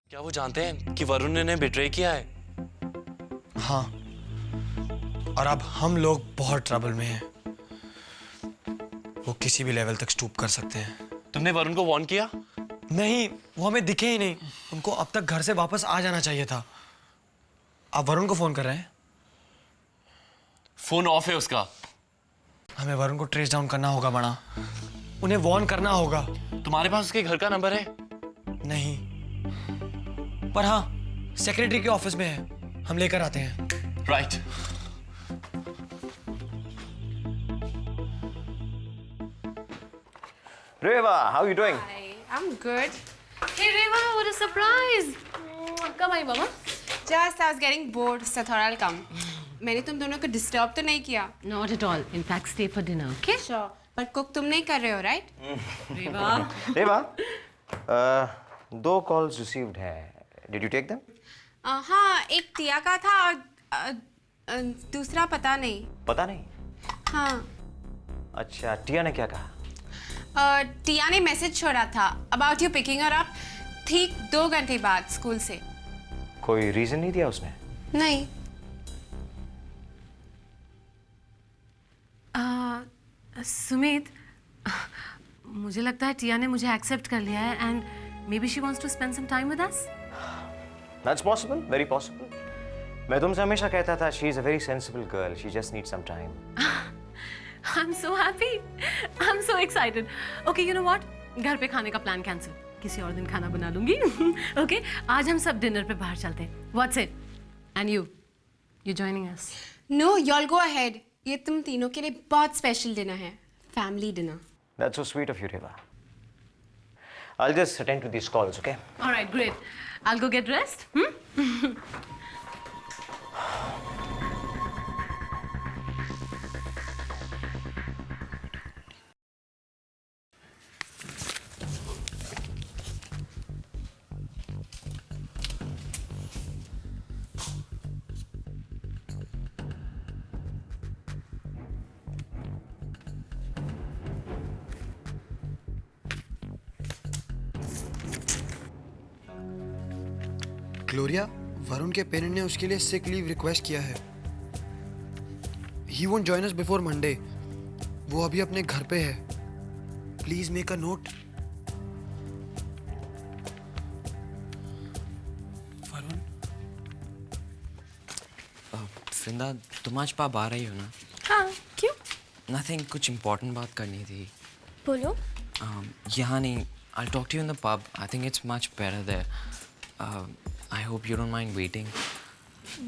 क्या वो जानते हैं कि वरुण ने इन्हें बिट्रे किया है? हाँ, और अब हम लोग बहुत ट्रबल में हैं। वो किसी भी लेवल तक स्टूप कर सकते हैं। तुमने वरुण को वार्न किया? नहीं, वो हमें दिखे ही नहीं। उनको अब तक घर से वापस आ जाना चाहिए था। आप वरुण को फोन कर रहे हैं? फोन ऑफ है उसका। हमें वरुण को ट्रेस डाउन करना होगा बड़ा। उन्हें वार्न करना होगा। तुम्हारे पास उसके घर का नंबर है? नहीं, पर हाँ, सेक्रेटरी के ऑफिस में है। हम लेकर आते हैं। Right. Reva, how are you doing? Hi, I'm good. Hey Reva, what a surprise! Come on, Mama. Just I was getting bored, so thought I'll come. मैंने तुम दोनों को डिस्टर्ब तो नहीं किया? Not at all. In fact, stay for dinner, okay? Sure. पर cook तुम नहीं कर रहे हो, right? Reva. Reva, 2 calls received है. Did you take them? हाँ, एक टिया का था और दूसरा पता नहीं. पता नहीं. हाँ. अच्छा, टिया ने क्या कहा? टिया ने मैसेज छोड़ा था about you picking her up ठीक 2 घंटे बाद स्कूल से. कोई रीजन नहीं दिया उसने? नहीं. सुमित, मुझे लगता है टिया ने मुझे एक्सेप्ट कर लिया है and maybe she wants to spend some time with us. That's possible, very possible. मैं तुमसे हमेशा कहता था she is a very sensible girl. She just needs some time. I'm so happy. I'm so excited. Okay, you know what? घर पे खाने का plan cancel. किसी और दिन खाना बना लूंगी. Okay, आज हम सब डिनर पे बाहर चलते हैं. What's it? And you joining us? No, y'all go ahead. ये तुम तीनों के लिए बहुत स्पेशल डिनर है. Family dinner. That's so sweet of you, Reva. I'll just attend to these calls, okay? All right, great. I'll go get dressed. Gloria, Varun के parent ने उसके लिए सिक लीव रिक्वेस्ट किया है। He won't join us before Monday. वो अभी अपने घर पे है। Please make a note. Varun? वृंदा, तुम आज पब आ रही हो ना? हाँ, क्यों? नथिंग, कुछ इम्पोर्टेंट बात करनी थी। बोलो। यहाँ नहीं, I'll talk to you in the pub. I think it's much better there. I hope you don't mind waiting.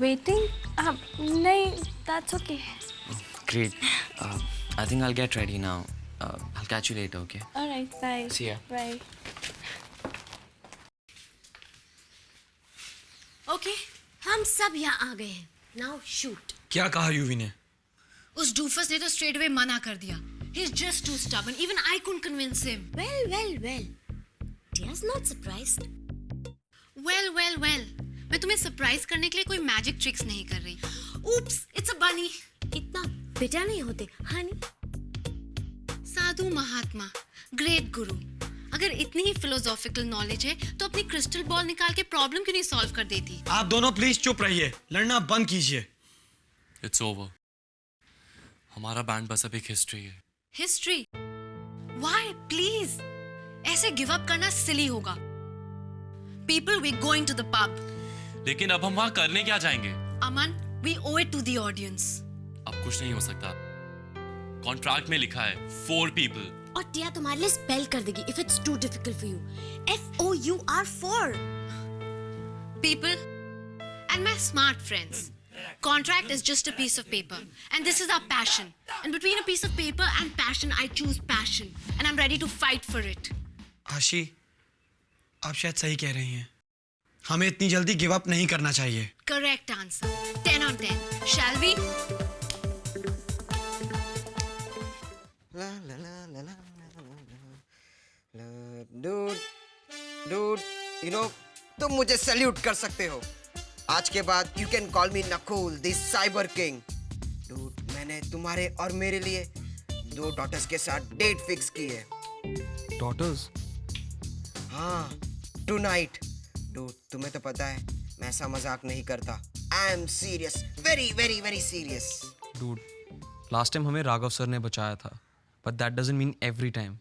Waiting? नहीं, that's okay. Great. I think I'll get ready now. I'll catch you later, okay? All right, bye. See ya. Bye. Okay, हम सब यहाँ आ गए हैं. Now shoot. क्या कहा UV ने? उस डूफस ने तो straight away मना कर दिया. He's just too stubborn. Even I couldn't convince him. Well. Tia's not surprised. Well. मैं तुम्हें सरप्राइज करने के लिए कोई मैजिक ट्रिक्स नहीं कर रही. Oops, it's a bunny. इतना बेटा नहीं होते, हनी. साधु महात्मा, ग्रेट गुरु. अगर इतनी ही फिलोसॉफिकल नॉलेज है तो अपनी क्रिस्टल बॉल निकाल के प्रॉब्लम क्यों नहीं सॉल्व कर देती? आप दोनों प्लीज चुप रहिए, लड़ना बंद कीजिए। It's over. हमारा बैंड बस अब एक हिस्ट्री है। हिस्ट्री? व्हाई? प्लीज, ऐसे गिव अप करना सिली होगा। People, we going to the pub. लेकिन अब हम वहां करने क्या जाएंगे? Aman, we owe it to the audience. अब कुछ नहीं हो सकता। कॉन्ट्रैक्ट में लिखा है 4 people। और टिया तुम्हारे लिए स्पेल कर देगी if it's too difficult for you. FOUR 4. People and my smart friends, contract is just a piece of paper and this is our passion, and between a piece of paper and passion I choose passion and I'm ready to fight for it. आशी, आप शायद सही कह रही हैं। हमें इतनी जल्दी गिव अप नहीं करना चाहिए। Correct answer. 10 on 10. Shall we? Dude, you know, तुम मुझे सैल्यूट कर सकते हो। आज के बाद you can call me Nakul, the cyber king. Dude, मैंने मैंने तुम्हारे और मेरे लिए 2 डॉटर्स के साथ डेट फिक्स की है। Daughters? हाँ, टुनाइट। डूड, तुम्हें तो पता है मैं ऐसा मजाक नहीं करता। I am serious, very very very serious. Dude, last time हमें राघव सर ने बचाया था, but that doesn't mean every time.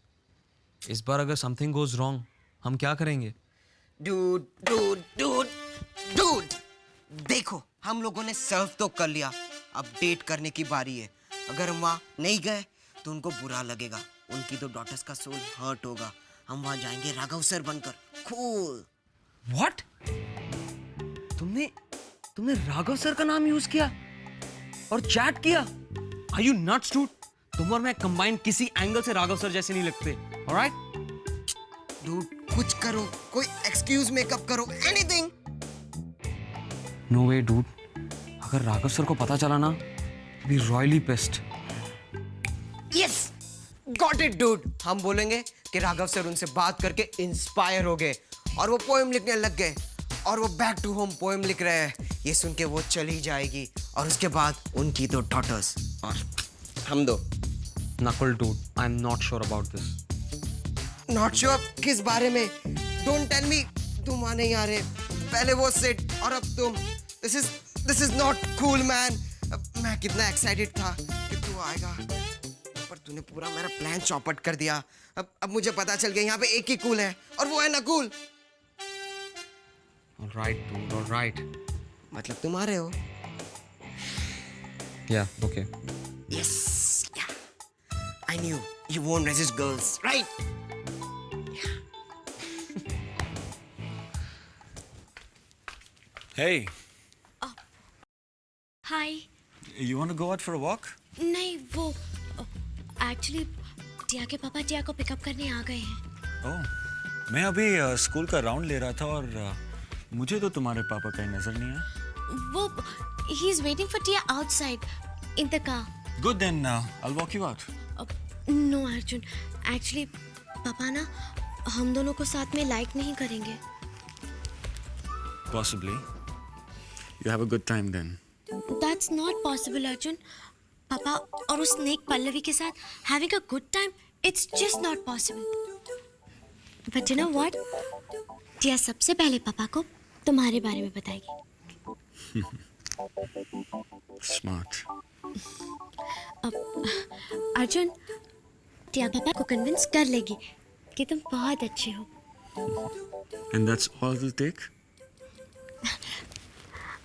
इस बार अगर something goes wrong, हम क्या करेंगे? डूड डूड डूड डूड, देखो हम लोगों ने सर्व तो कर लिया, अब डेट करने की बारी है। अगर हम वहाँ नहीं गए तो उनको बुरा लगेगा, उनकी 2 डॉटर्स का सोल हर्ट होगा। हम वहाँ जाएंगे राघव सर बनकर, कूल। What? तुमने राघव सर का नाम यूज किया और चैट किया? Are you nuts, dude? तुम और मैं कंबाइन किसी एंगल से राघव सर जैसे नहीं लगते, alright? डूड, कुछ करो, कोई एक्सक्यूज मेकअप करो, एनीथिंग। No way, dude. अगर राघव सर को पता चला ना, be royally pissed. Yes, got it dude. हम बोलेंगे कि राघव सर उनसे बात करके इंस्पायर हो गए और वो पोएम लिखने लग गए और वो बैक टू होम पोएम लिख रहे हैं। ये सुन के वो चली जाएगी और उसके बाद उनकी 2 डॉटर्स और हम 2। Knuckle, dude. I'm not sure about this. Not sure किस बारे में? डोंट टेल मी तुम वहां नहीं आ रहे। पहले वो सेट और अब तुम। This is not cool man. मैं कितना एक्साइटेड था कि तू आएगा, पर तूने पूरा मेरा प्लान चौपट कर दिया। अब मुझे पता चल गया यहाँ पे एक ही कूल है और वो है Nakul. All right, dude. All right. मतलब तुम आ रहे हो? Yeah. Okay. Yes. Yeah. I knew you won't resist girls, right? Hey, hi. you want to go out for a walk? नहीं, वो एक्चुअली टिया के पापा टिया को पिकअप करने आ गए हैं। ओह, मैं अभी स्कूल का राउंड ले रहा था और मुझे तो तुम्हारे पापा कहीं नजर नहीं आए। वो he is waiting for Tia outside in the car. Good then, I'll walk you out. No Arjun, actually पापा ना हम दोनों को साथ में लाइक नहीं करेंगे। Possibly. You have a good time then. That's not possible, Arjun. पापा और उस नेक पल्लवी के साथ having a good time, it's just not possible. But you know what? टिया सबसे पहले पापा को तुम्हारे बारे में बताएगी। Smart. अर्जुन, टिया पापा को कन्विंस कर लेगी कि तुम बहुत अच्छे हो। And that's all it'll take?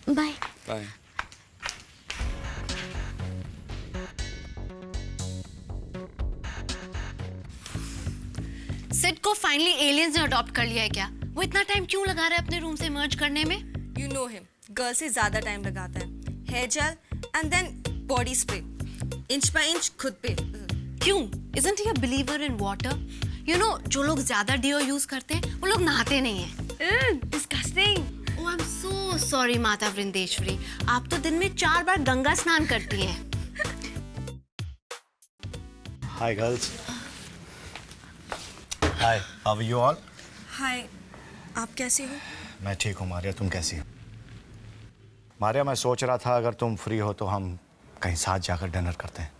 Bye. Bye. Sid को फाइनली एलियंस ने अडॉप्ट कर लिया है क्या? वो इतना टाइम क्यों लगा रहा है अपने रूम से इमर्ज करने में? You know him. गर्ल से ज्यादा टाइम लगाता है। Hair gel and then body spray, inch by inch खुद पे। क्यों? Isn't he a believer in water? You know, जो लोग ज्यादा डिओ यूज करते हैं वो लोग नहाते नहीं हैं। Disgusting. Oh, I'm so sorry, माता वृंदेश्वरी। आप तो दिन में 4 बार गंगा स्नान करती हैं। Hi girls. Hi, how are you all? हाय, आप कैसे हो? मैं ठीक हूँ मारिया, तुम कैसी हो? मारिया, मैं सोच रहा था अगर तुम फ्री हो तो हम कहीं साथ जाकर डिनर करते हैं।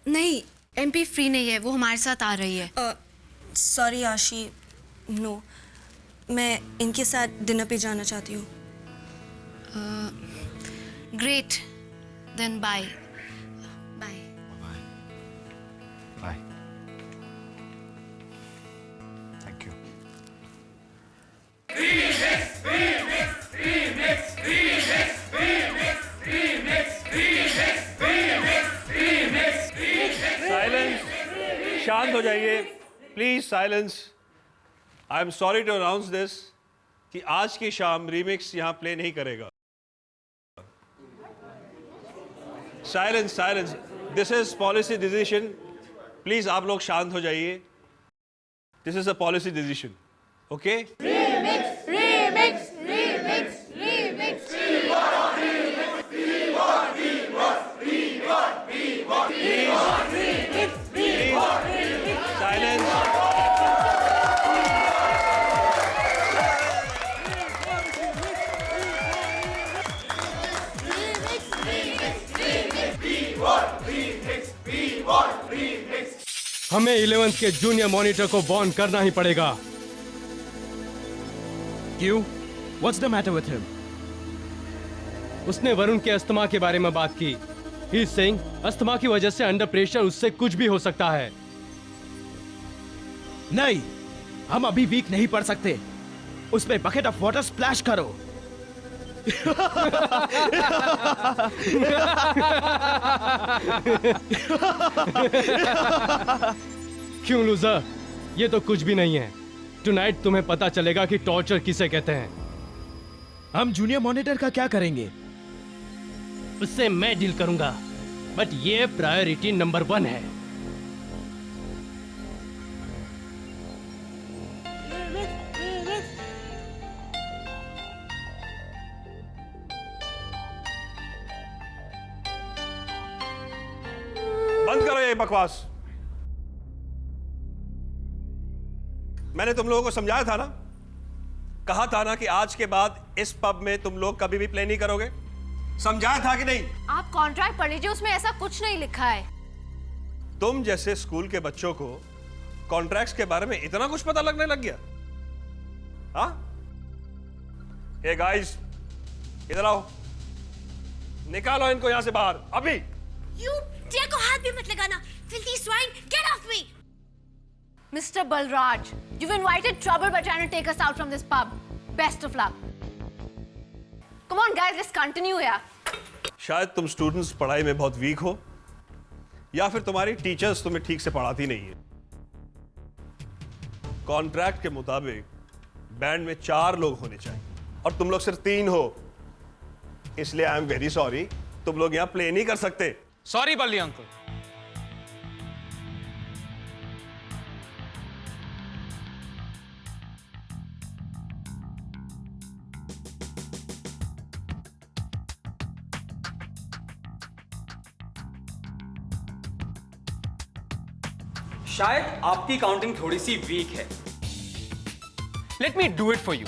नहीं, MP फ्री नहीं है, वो हमारे साथ आ रही है। सॉरी आशी, नो, मैं इनके साथ डिनर पे जाना चाहती हूँ। Great, then bye. Bye. Bye. Thank you. Silence, शांत हो जाइए please. Silence. I am sorry to announce this कि आज की शाम रीमिक्स यहाँ प्ले नहीं करेगा। Silence, silence, this is policy decision. Please आप लोग शांत हो जाइए। This is a policy decision, okay? Silence. हमें 11th के जूनियर मॉनिटर को वार्न करना ही पड़ेगा। क्यों? What's the matter with him? उसने वरुण के अस्थमा के बारे में बात की। He is saying अस्थमा की वजह से अंडर प्रेशर उससे कुछ भी हो सकता है। नहीं, हम अभी वीक नहीं पड़ सकते। उस पे बकेट ऑफ वाटर स्प्लैश करो। क्यों लूजर? ये तो कुछ भी नहीं है। टुनाइट तुम्हें पता चलेगा कि टॉर्चर किसे कहते हैं। हम जूनियर मॉनिटर का क्या करेंगे? उससे मैं डील करूंगा, बट ये प्रायोरिटी नंबर 1 है। बंद करो ये बकवास। मैंने तुम लोगों को समझाया था ना, कहा था ना कि आज के बाद इस पब में तुम लोग कभी भी प्ले नहीं करोगे। समझाया था कि नहीं? आप कॉन्ट्रैक्ट पढ़ लीजिए, उसमें ऐसा कुछ नहीं लिखा है। तुम जैसे स्कूल के बच्चों को कॉन्ट्रैक्ट्स के बारे में इतना कुछ पता लगने लग गया? हाँ? हे गाइस, इधर आओ, निकालो इनको यहां से बाहर अभी। You टिया को हाथ भी मत लगाना, filthy swine, get off me! Mr. Balraj, you've invited trouble by trying to take us out from this pub. Best of luck. Come on guys, let's continue here. शायद तुम स्टूडेंट्स पढ़ाई में बहुत वीक हो, या फिर तुम्हारी टीचर्स तुम्हें ठीक से पढ़ाती नहीं है। कॉन्ट्रैक्ट के मुताबिक बैंड में 4 लोग होने चाहिए और तुम लोग सिर्फ 3 हो, इसलिए आई एम वेरी सॉरी, तुम लोग यहां प्ले नहीं कर सकते। सॉरी बल्ली अंकल। शायद आपकी काउंटिंग थोड़ी सी वीक है। Let me do it for you.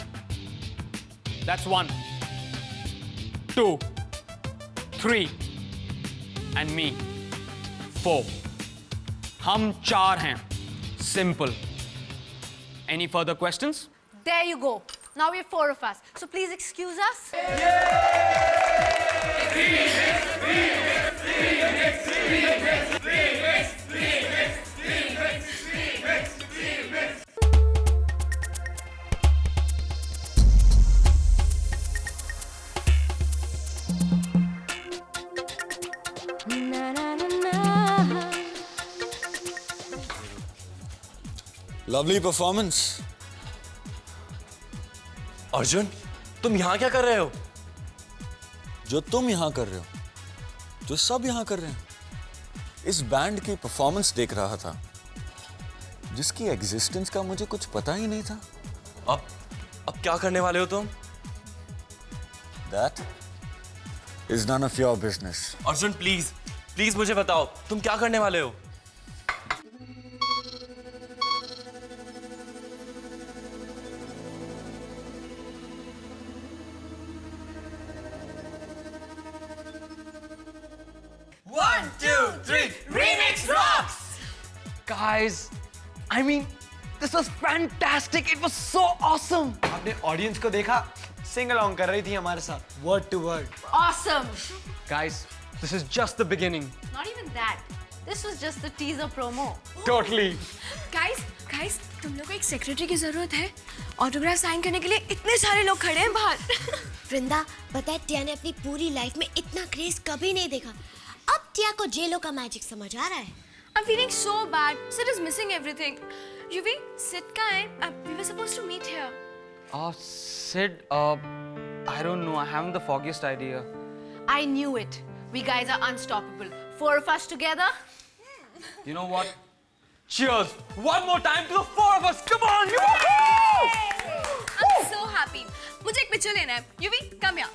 That's 1 2 3 and me 4। हम 4 हैं। Simple. Any further questions? There you go. Now we're 4 of us. So please excuse us. Lovely performance. Arjun, तुम यहां क्या कर रहे हो? जो तुम यहां कर रहे हो, जो सब यहां कर रहे हैं। इस बैंड की परफॉर्मेंस देख रहा था, जिसकी एग्जिस्टेंस का मुझे कुछ पता ही नहीं था। अब क्या करने वाले हो तुम? That is none of your business. Arjun please मुझे बताओ, तुम क्या करने वाले हो? Guys, I mean, this was fantastic. It was so awesome. आपने ऑडियंस को देखा? Sing along कर रही थी हमारे साथ, word to word. Awesome. Guys, this is just the beginning. Not even that. This was just the teaser promo. Totally. Guys, तुम लोगों को एक सेक्रेटरी की जरूरत है। ऑटोग्राफ साइन करने के लिए इतने सारे लोग खड़े हैं बाहर। वृंदा, पता है टिया ने अपनी पूरी लाइफ में इतना क्रेज कभी नहीं देखा। अब टिया को जेलो का मैजिक समझ आ रहा है। I'm feeling so bad. Sid is missing everything. Yuvi, Sid कहाँ है? We were supposed to meet here. Sid, I don't know. I haven't the foggiest idea. I knew it. We guys are unstoppable. 4 of us together. You know what? Cheers! One more time to the 4 of us. Come on, you! I'm so happy. मुझे एक picture लेना है. Yuvi, come here.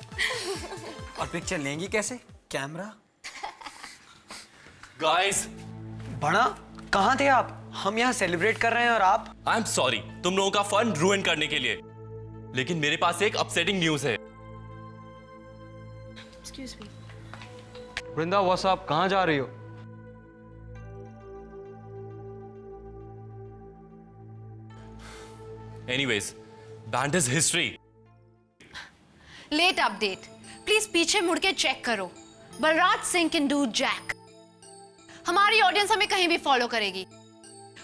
और picture लेंगी कैसे? Camera? Guys, बड़ा कहाँ थे आप? हम यहाँ सेलिब्रेट कर रहे हैं और आप? आई एम सॉरी तुम लोगों का फन रुइन करने के लिए, लेकिन मेरे पास एक अपसेटिंग न्यूज है। Excuse me. Vrinda, what's up? कहाँ जा रही हो? Anyways, band is history. Late update, please पीछे मुड़ के चेक करो. Balraj Singh can do jack. हमारी ऑडियंस हमें कहीं भी फॉलो करेगी.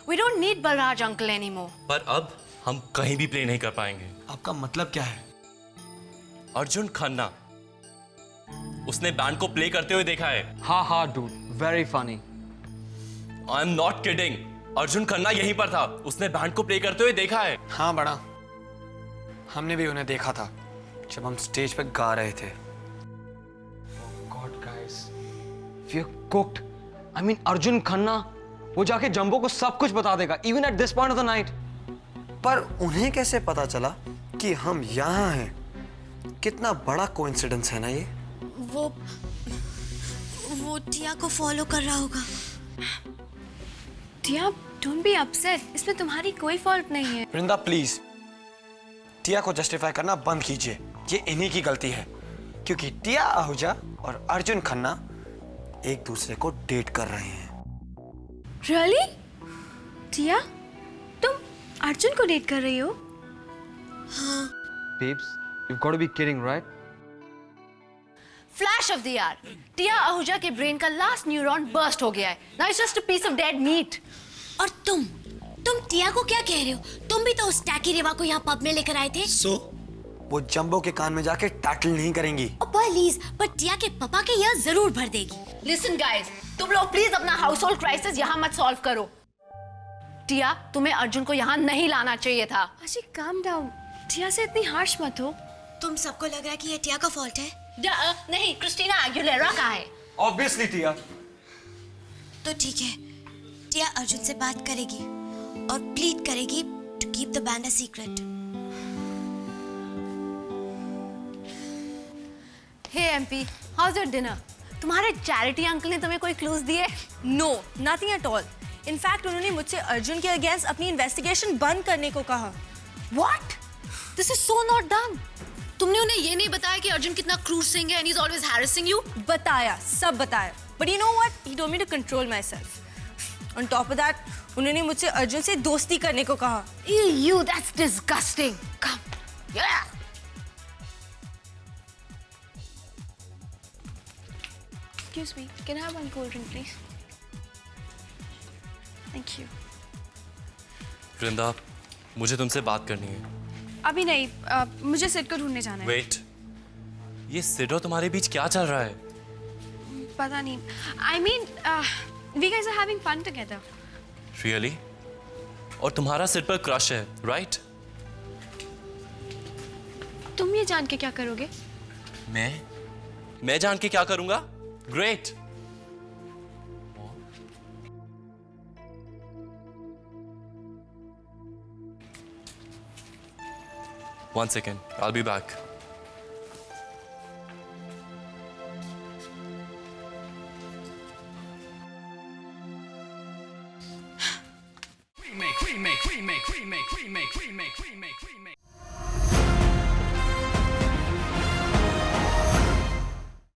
We don't need Balraj uncle anymore. पर अब हम कहीं भी प्ले नहीं कर पाएंगे. आपका मतलब क्या है? अर्जुन खन्ना, उसने बैंड को प्ले करते हुए देखा है. हाँ dude, very funny. I am not kidding. Arjun Khanna यहीं पर था. उसने बैंड को प्ले करते हुए देखा है. हाँ बड़ा, हमने भी उन्हें देखा था जब हम स्टेज पे गा रहे थे. God guys, we are cooked. I mean Arjun Khanna, वो जाके जंबो को सब कुछ बता देगा, even at this point of the night. पर उन्हें कैसे पता चला कि हम यहाँ हैं? कितना बड़ा कोइंसिडेंस है ना ये. वो टिया को फॉलो कर रहा होगा. टिया, डोंट बी अपसेट. इसमें तुम्हारी कोई फॉल्ट नहीं है. वृंदा प्लीज, टिया को जस्टिफाई करना बंद कीजिए. ये इन्हीं की गलती है क्योंकि टिया आहूजा और अर्जुन खन्ना एक दूसरे को डेट कर रहे हैं. Really? टिया, तुम अर्जुन को डेट कर रही हो? हाँ. Babes, you've got to be kidding, right? Flash of the year, Tia Ahuja के ब्रेन का लास्ट न्यूरॉन बर्स्ट हो गया है. Now it's just a piece of dead meat. और तुम टिया को क्या कह रहे हो? तुम भी तो उस टैकी रेवा को यहाँ पब में लेकर आए थे. सो वो जंबो के कान में जाके टैटल नहीं करेंगी. प्लीज, पर टिया के पापा के ईयर जरूर भर देगी. लिसन गाइस, तुम लोग प्लीज अपना हाउस होल्ड क्राइसिस यहाँ मत सॉल्व करो. टिया, तुम्हें अर्जुन को यहाँ नहीं लाना चाहिए था. अजी काम डाउन. टिया से इतनी हार्श मत हो. तुम सबको लग रहा है कि ये टिया का फॉल्ट है? नहीं, क्रिस्टीना एगुलेरा का है. Obviously टिया. तो ठीक है, टिया अर्जुन से बात करेगी और प्लीड करेगी to keep the band a secret. Hey MP, how's your dinner? तुम्हारे चैरिटी अंकल ने तुम्हें कोई क्लूज दिए? No, nothing at all. In fact उन्होंने मुझसे अर्जुन के अगेंस्ट अपनी इन्वेस्टिगेशन बंद करने को कहा. What? This is so not done. तुमने उन्हें ये नहीं बताया कि अर्जुन कितना क्रूर सिंह है and he's always harassing you? बताया, सब बताया. But you know what? He told me to control myself. On top of that, उन्होंने मुझसे अर्जुन से दोस्ती करने को कहा. You, that's disgusting. Come, yeah. Excuse me, can I have one cold drink, please? Thank you. वृंदा, मुझे तुमसे बात करनी है. अभी नहीं, मुझे सिड को ढूंढने जाना है. वेट, ये सिड और तुम्हारे बीच क्या चल रहा है? पता नहीं. I mean, we guys are having fun together. Really? और तुम्हारा सिड पर क्रश है, राइट? तुम ये जान के क्या करोगे? मैं जान के क्या करूंगा? Great. One second, I'll be back. Remake, remake, remake, remake, remake, remake, remake, remake.